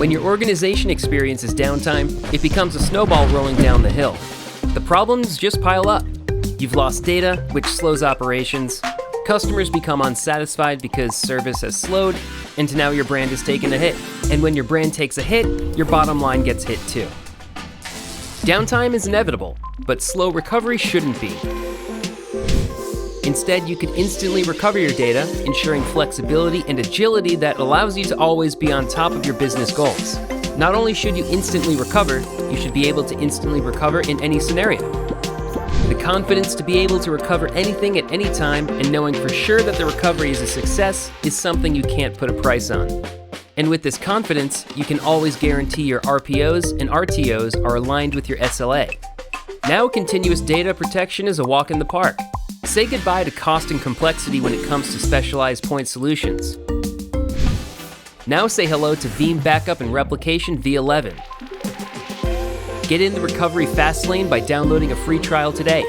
When your organization experiences downtime, it becomes a snowball rolling down the hill. The problems just pile up. You've lost data, which slows operations. Customers become unsatisfied because service has slowed, and now your brand has taken a hit. And when your brand takes a hit, your bottom line gets hit too. Downtime is inevitable, but slow recovery shouldn't be. Instead, you could instantly recover your data, ensuring flexibility and agility that allows you to always be on top of your business goals. Not only should you instantly recover, you should be able to instantly recover in any scenario. The confidence to be able to recover anything at any time and knowing for sure that the recovery is a success is something you can't put a price on. And with this confidence, you can always guarantee your RPOs and RTOs are aligned with your SLA. Now continuous data protection is a walk in the park. Say goodbye to cost and complexity when it comes to specialized point solutions. Now say hello to Veeam Backup and Replication V11. Get in the recovery fast lane by downloading a free trial today.